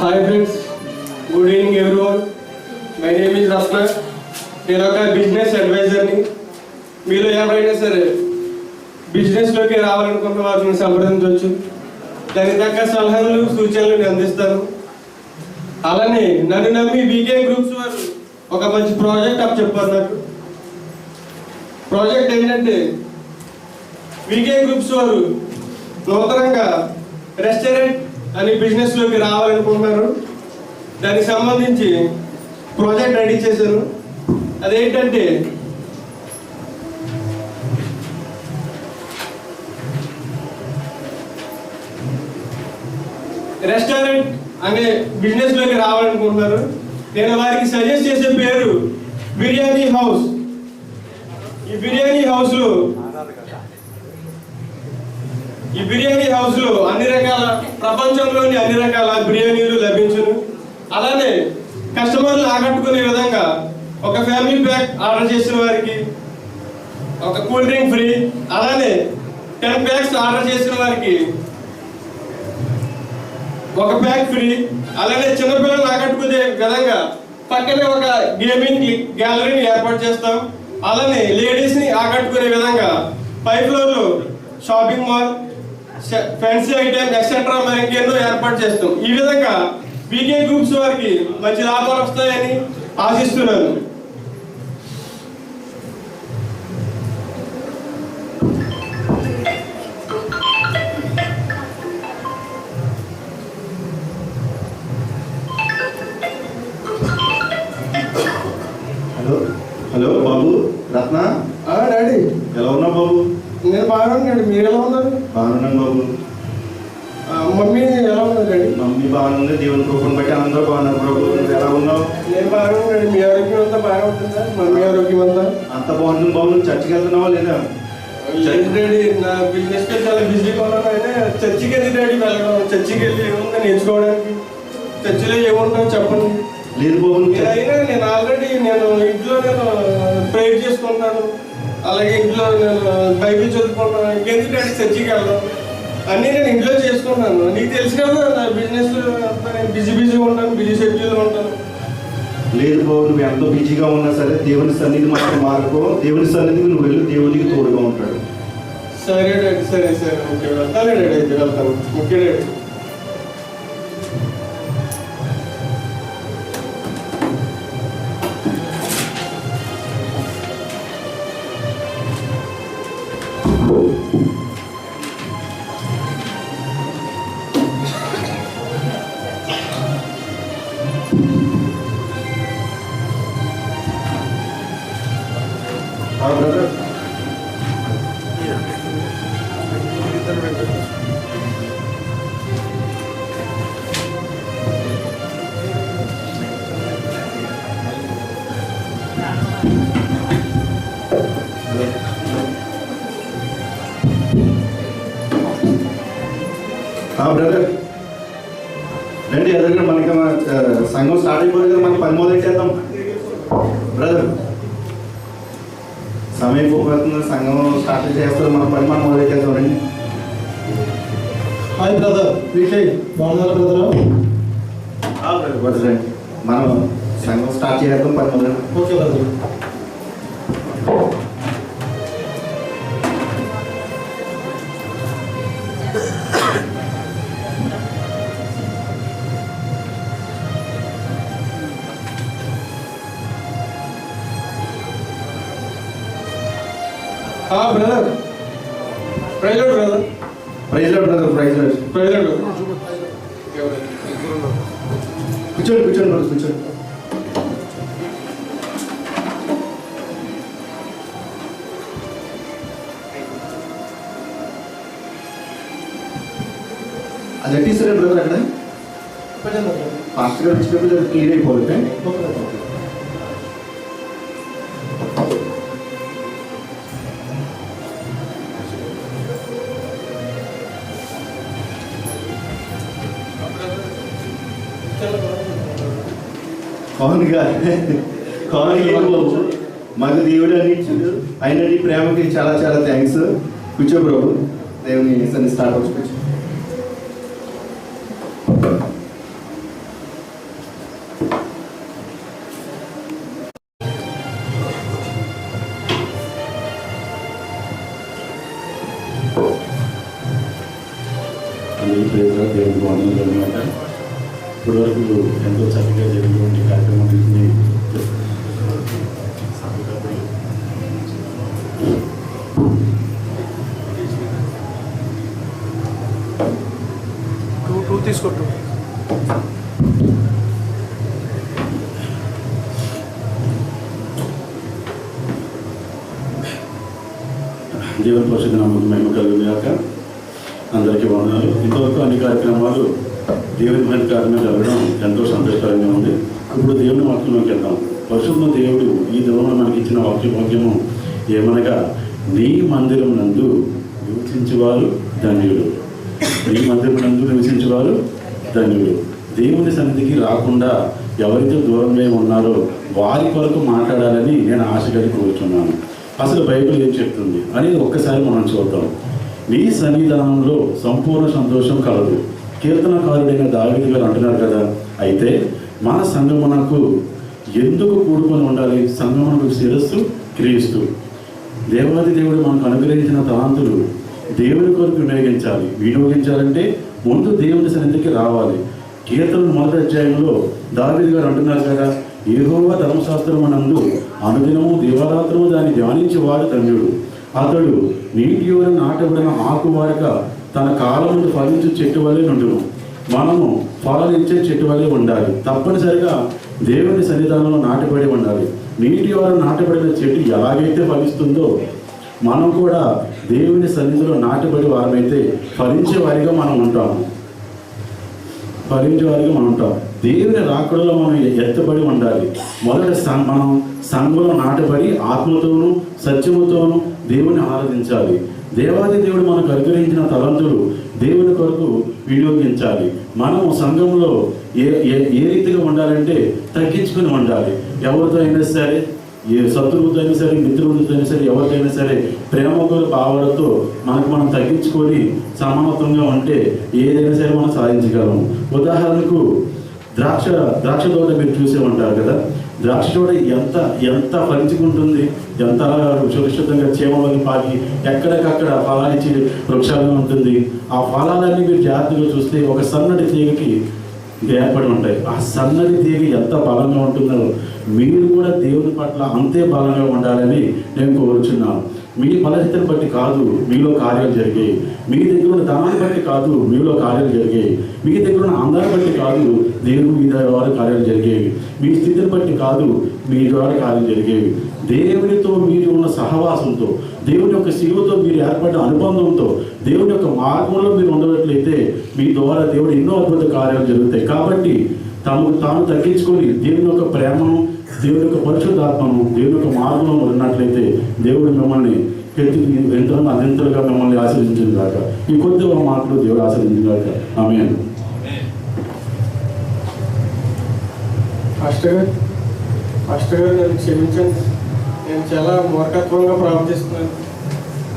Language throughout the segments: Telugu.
Hi friends, good evening everyone. My name is Rasna. నేను ఒక బిజినెస్ అడ్వైజర్ని. మీలో ఎవరైనా సరే బిజినెస్లోకి రావాలనుకున్న వారిని సంప్రదించవచ్చు. దానికి తగ్గ సలహాలు సూచనలు నేను అందిస్తాను. అలానే నన్ను నమ్మి వీకే గ్రూప్స్ వారు ఒక మంచి ప్రాజెక్ట్ అప్ చెప్పారు నాకు. ప్రాజెక్ట్ ఏంటంటే వీకే గ్రూప్స్ వారు నూతనంగా రెస్టారెంట్ అని బిజినెస్లోకి రావాలనుకుంటున్నారు. దానికి సంబంధించి ప్రాజెక్ట్ రెడీ చేశాను. అదేంటంటే రెస్టారెంట్ అనే బిజినెస్లోకి రావాలనుకుంటున్నారు. నేను వారికి సజెస్ట్ చేసే పేరు బిర్యానీ హౌస్. ఈ బిర్యానీ హౌస్లో అన్ని రకాల ప్రపంచంలోని అన్ని రకాల బిర్యానీలు లభించును. అలానే కస్టమర్లు ఆకట్టుకునే విధంగా ఒక ఫ్యామిలీ ప్యాక్ ఆర్డర్ చేసిన వారికి ఒక కూల్ డ్రింక్ ఫ్రీ, అలానే 10 ప్యాక్స్ ఆర్డర్ చేసిన వారికి ఒక ప్యాక్ ఫ్రీ. అలానే చిన్నపిల్లలు ఆకట్టుకునే విధంగా పక్కనే ఒక గేమింగ్ గ్యాలరీని ఏర్పాటు చేస్తాం. అలానే లేడీస్ని ఆకట్టుకునే విధంగా 5 ఫ్లోర్లో shopping mall, fancy item etcetera మరి ఇంకెన్నో ఏర్పాటు చేస్తాం. ఈ విధంగా వీకే గ్రూప్స్ వారికి మంచి లాభాలు వస్తాయని ఆశిస్తున్నాను. హలో బాబు, రత్న. డాడీ ఎలా ఉన్నావు బాబు? నేను బాగానే ఉన్నాడు. మీరు ఎలా ఉన్నారు? బాగున్నాను బాబు. మమ్మీ ఎలా ఉన్నారు డాడీ? మమ్మీ బాగుంది, దేవుని కృపను బట్టి అందరూ బాగున్నారు బాబు. నువ్వు ఎలా ఉన్నావు? నేను బాగానే ఉన్నాడు. మీ ఆరోగ్యం అంతా బాగా ఉంటుందా? మమ్మీ ఆరోగ్యం అంత బాగుంటుంది బాబు. నువ్వు చర్చికి వెళ్తున్నావా లేదా? డాడీ నా బిజినెస్ లో చాలా బిజీగా ఉన్నాను. అయినా చర్చికి వెళ్ళి డాడీ వెళ్ళడం, చర్చికి వెళ్ళి ఏముందో నేర్చుకోవడానికి. చర్చిలో ఏముంటావు చెప్పండి. లేదు బాబు. అయినా నేను ఆల్రెడీ ఇంట్లో ప్రేయర్ చేసుకుంటాను. అలాగే ఇంట్లో నేను బైబిల్ చదువుకుంటాను. ఇంకెందుకు డాడీ చర్చికి వెళ్ళడం? అన్నీ నేను ఇంట్లో చేసుకుంటాను. నీకు తెలుసు కదా నా బిజినెస్ నేను బిజీగా ఉంటాను, బిజీ షెడ్యూల్లో ఉంటాను. లేదు బాబు, నువ్వు ఎంతో బిజీగా ఉన్నా సరే దేవుని సన్నిధి మాత్రం మారుకో. దేవుని సన్నిధికి నువ్వు వెళ్ళి దేవునికి తోడుగా ఉంటాడు. సరే డాడీ, సరే ఓకే, వెళ్తాను డాడీ. అయితే వెళ్తాను. Okay daddy. బ్రదర్, బ్రదర్ రండి. ఎదురుగా మనకి సంఘం స్టార్ట్ అయిపోయింది కదా, మనం పని మొదలెట్టేద్దాం బ్రదర్. సమయం పోతుంది, సంఘం స్టార్ట్ చేస్తారు, మన పని మనం మొదలెట్టేద్దాం రండి. హాయ్ బ్రదర్, విజయ్ బాగున్నారు బ్రదర్ రండి, మనం సంఘం స్టార్ట్ చేద్దాం, పని మొదలు. Okay brother. Brother praise lord brother. Praise lord brother. Praise lord. Praise lord. కూర్చోండి బ్రదర్, కూర్చోండి. అది ఎట్టిస్తారా బ్రదర్? అక్కడ ఫాస్ట్గా వచ్చినప్పుడు క్లియర్ అయిపోవాలి. కానుగా బాబు, మాకు దేవుడు అన్నించాడు. ఆయన నీ ప్రేమకి చాలా చాలా థ్యాంక్స్. కూర్చో ప్రభు, దేవుని సన్ని స్టార్ట్ అవచ్చు. అందరికీ ప్రేరణ దేవుడికి వందనాలు అనమాట. ఇప్పటివరకు ఎంతో చక్కగా జరిగినటువంటి కార్యక్రమాన్ని తీసుకోట్టు దేవుని పరిశుద్ధ నామమునకు మహిమ కలుగుగాక. అందరికీ వందనాలు. ఇంతవరకు అన్ని కార్యక్రమాలు దేవుని మహిమ కారణంగా జరగడం ఎంతో సంతోషకరంగా ఉంది. ఇప్పుడు దేవుని వాక్యంలోకి వెళ్దాం. పరిశుద్ధ దేవుడు ఈ దినంలో మనకి ఇచ్చిన వాక్యము ఏమనగా, నీ మందిరం నందు నివసించేవారు ధన్యుడు. నీ మందిరం నందు నివసించేవారు ధన్యుడు. దేవుని సన్నిధికి రాకుండా ఎవరైతే దూరంగా ఉన్నారో వారి కొరకు మాట్లాడాలని నేను ఆశ కలిగి కోరుతున్నాను. అసలు బైబిల్ ఏం చెప్తుంది అనేది ఒక్కసారి మనం చూద్దాం. నీ సన్నిధానంలో సంపూర్ణ సంతోషం కలదు. కీర్తనకారుడైన దావీదు గారు అంటున్నారు కదా. అయితే మన సంగమునకు ఎందుకు కూడుకొని ఉండాలి? సంగమునకు శిరస్సు క్రీస్తు. దేవాది దేవుడు మనకు అనుగ్రహించిన తలాంతులు దేవుని కొరకు వినియోగించాలంటే ముందు దేవుని సన్నిధికి రావాలి. కీర్తన మొదటి అధ్యాయంలో దావీదు గారు అంటున్నారు కదా, యెహోవా ధర్మశాస్త్రము నందు అనుదినము దివారాత్రము దాన్ని ధ్యానించేవాడు ధన్యుడు. అతడు నీటి యోర నాటబడిన ఆకువాడక తన కాలం నుండి ఫలించే చెట్టు వలె నుండును. మనము ఫలాలిచ్చే చెట్టు వలె ఉండాలి. తప్పనిసరిగా దేవుని సన్నిధానంలో నాటబడి ఉండాలి. నీటి యోర నాటబడిన చెట్టు ఎలాగైతే ఫలిస్తుందో మనం కూడా దేవుని సన్నిధిలో నాటబడి వారమైతే ఫలించే వారిగా మనం ఉంటాం. దేవుని రాకడలో మనం ఎత్తబడి ఉండాలి. మొదట మనం సంఘంలో నాటబడి ఆత్మతోనూ సత్యముతోనూ దేవుని ఆరాధించాలి. దేవాది దేవుడు మనకు అనుగ్రహించిన తలంతులు దేవుని కొరకు వినియోగించాలి. మనము సంఘంలో ఏ రీతిగా ఉండాలంటే తగ్గించుకుని ఉండాలి. ఎవరితో అయినా సరే, ఏ శత్రువుతో అయినా సరే, మిత్రులతో అయినా సరే, ఎవరికైనా సరే ప్రేమకు భావాలతో మనం తగ్గించుకొని సమానత్వంగా ఉంటే ఏదైనా సరే మనం సాధించగలము. ఉదాహరణకు ద్రాక్ష తోట మీరు చూసే ఉంటారు కదా. ద్రాక్ష తోట ఎంత ఫలించుకుంటుంది, ఎంత సురక్షితంగా చీమలు పాకి ఎక్కడికక్కడ ఫలాలిచ్చి వృక్షాలుగా ఉంటుంది. ఆ ఫలాలన్నీ మీరు జాగ్రత్తగా చూస్తే ఒక సన్నటి తీగకి ఏర్పడి ఉంటాయి. ఆ సన్నటి తీగ ఎంత బలంగా ఉంటుందో మీరు కూడా దేవుని పట్ల అంతే బలంగా ఉండాలని నేను కోరుచున్నాను. మీ బలహీనతను బట్టి కాదు మీలో కార్యాలు జరిగాయి. మీ దగ్గర ఉన్న ధనాన్ని బట్టి కాదు మీలో కార్యాలు జరిగాయి. మీ దగ్గర ఉన్న అందాన్ని బట్టి కాదు దేవుడు మీ ద్వారా కార్యాలు జరిగేవి. మీ స్థితిని బట్టి కాదు మీ ద్వారా కార్యాలు జరిగేవి. దేవునితో మీరు ఉన్న సహవాసంతో, దేవుని యొక్క శిలువతో మీరు ఏర్పడిన అనుబంధంతో, దేవుని యొక్క మార్గంలో మీరు ఉండనట్లయితే మీ ద్వారా దేవుడు ఎన్నో అద్భుత కార్యాలు జరుగుతాయి. కాబట్టి తమకు తాను తగ్గించుకొని దేవుని యొక్క ప్రేమను, దేవుని యొక్క పరిశుద్ధాత్మను, దేవుని యొక్క మార్గంలో ఉన్నట్లయితే దేవుడు మిమ్మల్ని ఎంతో అనంతలుగా మిమ్మల్ని ఆశీర్వదించింది కాక. ఈ కొద్ది మాటలు దేవుడు ఆశీర్వదించింది కాక. ఆమేన్. పాస్టర్ గారు నన్ను క్షమించండి. నేను చాలా మూర్ఖత్వంగా ప్రవర్తిస్తున్నాను.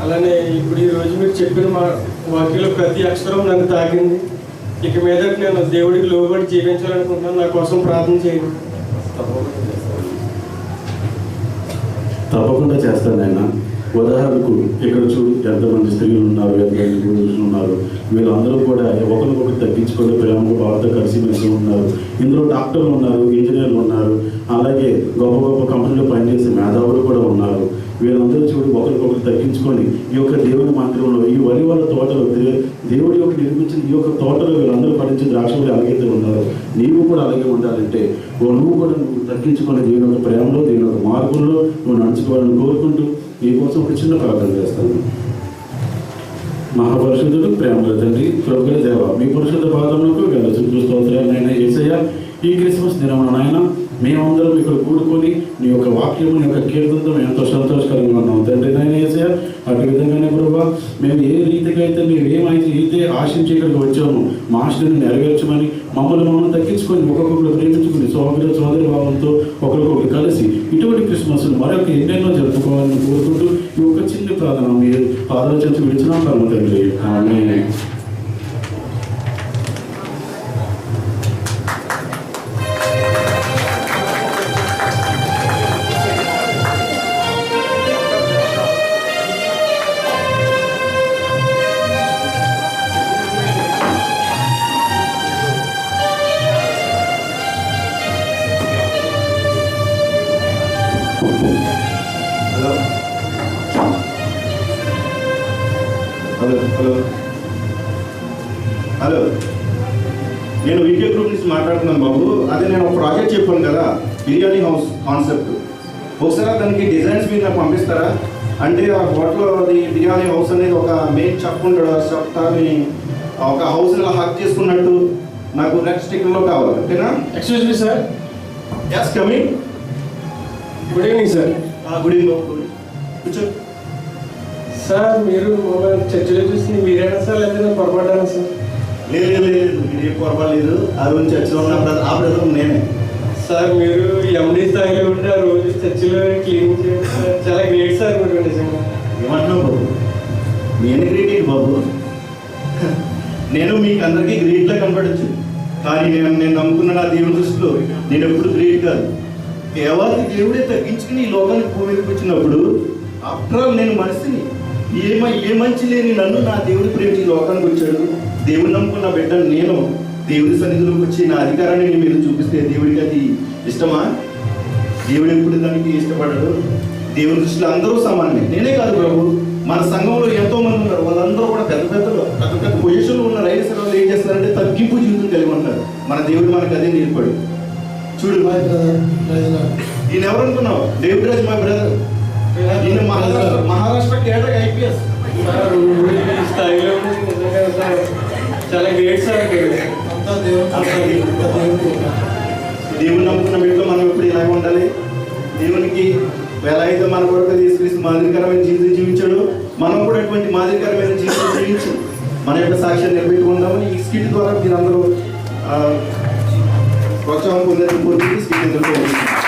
అలానే ఇప్పుడు ఈరోజు మీరు చెప్పిన మా వాక్యంలో ప్రతి అక్షరం నన్ను తాకింది. ఇక మీద నేను దేవుడికి లోబడి జీవించాలనుకుంటున్నాను. నా కోసం ప్రార్థన చేయండి. తప్పకుండా చేస్తాను ఆయన. ఉదాహరణకు ఇక్కడ చూడు, ఎంతమంది స్త్రీలు ఉన్నారు, ఎంతమంది పురుషులు ఉన్నారు. వీళ్ళందరూ కూడా ఒకరికొకరు తగ్గించుకొని ప్రేమకు బాగా కలిసిమెలిసి ఉన్నారు. ఇందులో డాక్టర్లు ఉన్నారు, ఇంజనీర్లు ఉన్నారు, అలాగే గొప్ప గొప్ప కంపెనీలో పనిచేసే మేధావులు కూడా ఉన్నారు. వీళ్ళందరూ చూడు ఒకరికొకరు తగ్గించుకొని ఈ యొక్క దేవుని మందిరంలో, ఈ వరివల తోటలో, దేవుడి యొక్క నిర్మించిన ఈ యొక్క తోటలో వీళ్ళందరూ పండించిన ద్రాక్షలు ఎలాగైతే ఉన్నారో నీవు కూడా అలాగే ఉండాలంటే నువ్వు కూడా తగ్గించుకొని దేవుని యొక్క ప్రేమలో, దేవుని యొక్క మార్గంలో నువ్వు నడుచుకోవాలని కోరుకుంటూ మీకోసం ఒక చిన్న ప్రార్థన చేస్తాను. మహాపరిశుద్ధుడు, ప్రేమల తండ్రి, ప్రభువుల దేవ, మీ పరిశుద్ధ పాదములకు వెళ్ళి స్తోత్రాలు నాయన యేసయ్య. ఈ క్రిస్మస్ దినమున నాయన మేమందరం ఇక్కడ కూడుకొని నీ యొక్క వాక్యము, నీ యొక్క కీర్తనతో ఎంతో సంతోషకరంగా ఉన్నాం తండ్రి నాయన యేసయ్య. అటు విధంగానే ప్రభువా, మేము ఏ రీతిగా అయితే అయితే ఆశించి ఇక్కడికి వచ్చాము మా ఆశని నెరవేర్చమని మమ్మల్ని తగ్గించుకొని ఒకరికొకరు ప్రేమించుకుని సోదరి భావంతో ఒకరికొకరు కలిసి ఇటువంటి క్రిస్మస్ మరొక ఎన్నెన్నో జరుపుకోవాలని కోరుకుంటూ ఈ యొక్క చిన్న ప్రార్థన మీరు పాదాలు చేసి విడిచినా తండ్రి. ఆమేన్. హలో హలో హలో, నేను వీడియో గ్రూప్ నుంచి మాట్లాడుతున్నాను బాబు. అదే నేను ఒక ప్రాజెక్ట్ చెప్పాను కదా, బిర్యానీ హౌస్ కాన్సెప్ట్. ఒకసారి దానికి డిజైన్స్ మీరు నాకు పంపిస్తారా? అంటే ఆ హోటల్లో అది బిర్యానీ హౌస్ అనేది ఒక మెయిన్ చెప్ ఉంటాడు, ఆ చెప్తాని ఒక హౌస్ ఇలా హక్ చేసుకున్నట్టు నాకు నెక్స్ట్ స్టిక్కర్లో కావాలి, ఓకేనా? Excuse me sir. Yes coming. Good evening sir. Good evening బాబు, కూర్చో. సార్ మీరు మమ్మల్ని చర్చిలో చూసి మీరేనా సార్, లేదా నేను పొరపడ్డాను సార్? లేదు లేదు లేదు, మీరు ఏం పొరపాలేదు. ఆ రోజు చర్చలో ఉన్న ఆ బ్రదర్ నేనే. సార్ మీరు ఎండి స్థాయిలో ఉంటే ఆ రోజు చర్చిలో క్లీన్ చేయడం సార్ చాలా గ్రేట్ సార్ మీరు నిజంగా. ఏమంటున్నావు బాబు? నేను గ్రేట్ ఏంటి బాబు? నేను మీకు అందరికీ గ్రేట్లా కనపడచ్చు, కానీ నేను నమ్ముకున్న నా దేవుని దృష్టిలో నేను ఎప్పుడు గ్రేట్ కాదు. కేవలం దేవుడే తగ్గించుకుని ఈ లోకానికి భూమి మీదకి వచ్చినప్పుడు ఆఫ్టర్ ఆల్ నేను మనిషిని, ఏ మంచి లేని నన్ను నా దేవుడి ప్రేమ ఈ లోకానికి వచ్చాడు. దేవుడు నమ్ముకున్న బిడ్డను నేను దేవుడి సన్నిధిలోకి వచ్చి నా అధికారాన్ని నేను మీద చూపిస్తే దేవుడికి అది ఇష్టమా? దేవుడు ఎప్పుడు దానికి ఇష్టపడడు. దేవుని దృష్టిలో అందరూ సమానమే. నేనే కాదు ప్రభు, మన సంఘంలో ఎంతో మంది ఉన్నారు, వాళ్ళందరూ కూడా పెద్ద పెద్ద పొజిషన్లో ఉన్నారు. అయినా సరే వాళ్ళు ఏం చేస్తున్నారంటే తగ్గింపు జీవితం కలిగి ఉంటారు. మన దేవుడు మనకు అదే నేర్పాడు. చూడు, ఈయన ఎవరు అనుకున్నావు? David Raj my brother. ఈయన మహారాష్ట్ర కేడర్ IPS. సార్ ఈ స్థాయిలో ఉండి నిజంగా సార్ చాలా గ్రేట్ సార్. దేవుని నమ్ముకున్న బిడ్డలో మనం ఎప్పుడు ఇలాగ ఉండాలి. దేవునికి ఎలా అయితే మన కొరకు తీసుకొచ్చి మాదిరికరమైన జీవితం జీవించాడు, మనం కూడా అటువంటి మాదిరికరమైన జీవితం జీవించి మన యొక్క సాక్ష్యాన్ని నిలబెట్టుకుందామని ఈ స్కిట్ ద్వారా మీరందరూ ప్రోత్సాహం పొందేందుకు స్కిట్ ఎదుర్కోవచ్చు.